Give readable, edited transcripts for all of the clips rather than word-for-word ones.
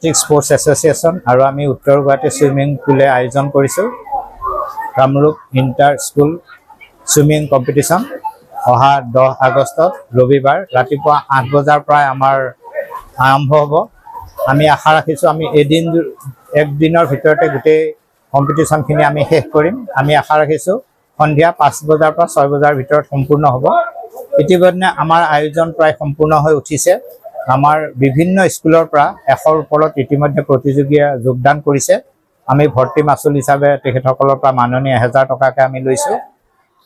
District sports association আৰু আমি উত্তৰ গুৱাহাটী ছুইমিং পুলে আয়োজন কৰিছোঁ Kamrup inter school swimming competition অহা 10 আগষ্টত ৰবিবাৰ ৰাতিপুৱা 8 বজাৰ পৰা আমাৰ আৰম্ভ হ'ব। আমি আশা ৰাখিছোঁ আমি একদিনৰ ভিতৰতে গোটেই কম্পিটিশ্যনখিনি আমি শেষ কৰিম। আমি আশা ৰাখিছোঁ সন্ধিয়া 5 বজাৰ পৰা 6 বজাৰ ভিতৰত সম্পূৰ্ণ হ'ব। ইতিমধ্যে আমাৰ আয়োজন প্ৰায় সম্পূৰ্ণ হৈ উঠিছে। আমাৰ বিভিন্ন স্কুলৰ পৰা 100ৰ ওপৰত ইতিমধ্যে প্ৰতিযোগীয়ে যোগদান কৰিছে। আমি ভৰ্তি মাচুল হিচাপে তেখেতসকলৰ পৰা মাননীয় 1000 টকাকৈ আমি লৈছোঁ।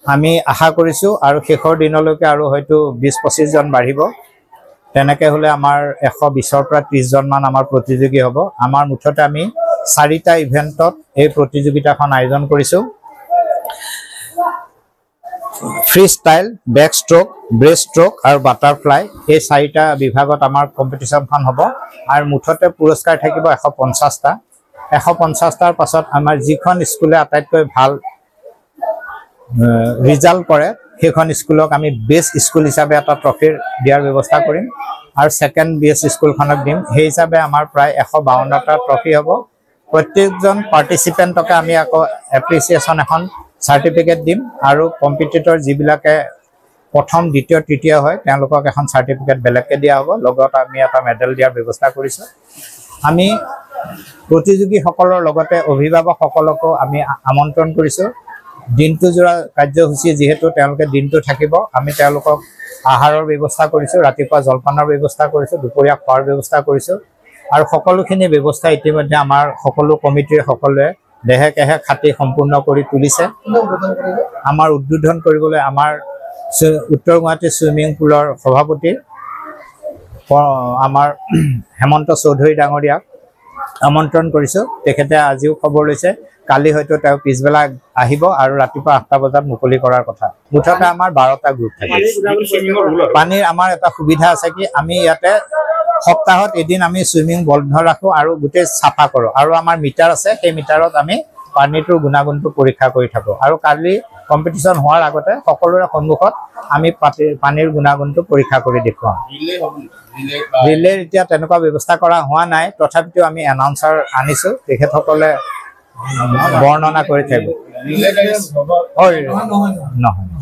আমি আশা কৰিছোঁ আৰু শেষৰ দিনলৈকে আৰু হয়তো 20-25 জন বাঢ়িব। তেনেকৈ হ'লে আমাৰ 120ৰ পৰা 30 জনমান আমাৰ প্ৰতিযোগী হ'ব। আমাৰ মুঠতে আমি 4টা ইভেণ্টত এই প্ৰতিযোগিতাখন আয়োজন কৰিছোঁ। Freestyle, backstroke, breaststroke আৰু বাটাৰফ্লাই এই 4টা বিভাগত আমাৰ কম্পিটিশ্যনখন হ'ব আৰু মুঠতে পুৰস্কাৰ থাকিব 150টা। 150টাৰ পাছত আমাৰ যিখন স্কুলে আটাইতকৈ ভাল ৰিজাল্ট কৰে সেইখন স্কুলক আমি বেষ্ট স্কুল হিচাপে এটা ট্ৰফিৰ দিয়াৰ ব্যৱস্থা কৰিম আৰু ছেকেণ্ড বেষ্ট স্কুলখনক দিম। সেই হিচাপে আমাৰ প্ৰায় 152টা ট্ৰফি হ'ব। প্ৰত্যেকজন পাৰ্টিচিপেণ্টকে আমি আকৌ এপ্ৰিচিয়েশ্যন এখন চাৰ্টিফিকেট দিম আৰু কম্পিটিটৰ যিবিলাকে প্ৰথম, দ্বিতীয়, তৃতীয় হয় তেওঁলোকক এখন চাৰ্টিফিকেট বেলেগকৈ দিয়া হ'ব। লগত আমি এটা মেডেল দিয়াৰ ব্যৱস্থা কৰিছোঁ। আমি প্ৰতিযোগীসকলৰ লগতে অভিভাৱকসকলকো আমি আমন্ত্ৰণ কৰিছোঁ। দিনটোজোৰা কাৰ্যসূচী যিহেতু তেওঁলোকে দিনটো থাকিব, আমি তেওঁলোকক আহাৰৰ ব্যৱস্থা কৰিছোঁ, ৰাতিপুৱা জলপানৰ ব্যৱস্থা কৰিছোঁ, দুপৰীয়া খোৱাৰ ব্যৱস্থা কৰিছোঁ আৰু সকলোখিনি ব্যৱস্থা ইতিমধ্যে আমাৰ সকলো কমিটিৰ সকলোৱে দেহে কেহে খাটি সম্পূৰ্ণ কৰি তুলিছে। আমাৰ উদ্বোধন কৰিবলৈ আমাৰ উত্তৰ গুৱাহাটী ছুইমিং পুলৰ সভাপতি আমাৰ হেমন্ত চৌধুৰী ডাঙৰীয়াক আমন্ত্ৰণ কৰিছোঁ। তেখেতে আজিও খবৰ লৈছে কালি হয়তো তেওঁ পিছবেলা আহিব আৰু ৰাতিপুৱা 8টা বজাত মুকলি কৰাৰ কথা। মুঠতে আমাৰ 12টা গ্ৰুপ থাকে। পানীৰ আমাৰ এটা সুবিধা আছে কি আমি ইয়াতে সপ্তাহত এদিন আমি ছুইমিং বন্ধ ৰাখোঁ আৰু গোটেই চাফা কৰোঁ আৰু আমাৰ মিটাৰ আছে, সেই মিটাৰত আমি পানীটোৰ গুণাগুণটো পৰীক্ষা কৰি থাকোঁ আৰু কালি কম্পিটিশ্যন হোৱাৰ আগতে সকলোৰে সন্মুখত আমি পানীৰ গুণাগুণটো পৰীক্ষা কৰি দেখুৱাওঁ। ৰিলেৰ এতিয়া তেনেকুৱা ব্যৱস্থা কৰা হোৱা নাই, তথাপিতো আমি এনাউন্সাৰ আনিছোঁ, তেখেতসকলে বৰ্ণনা কৰি থাকিব। নহয়।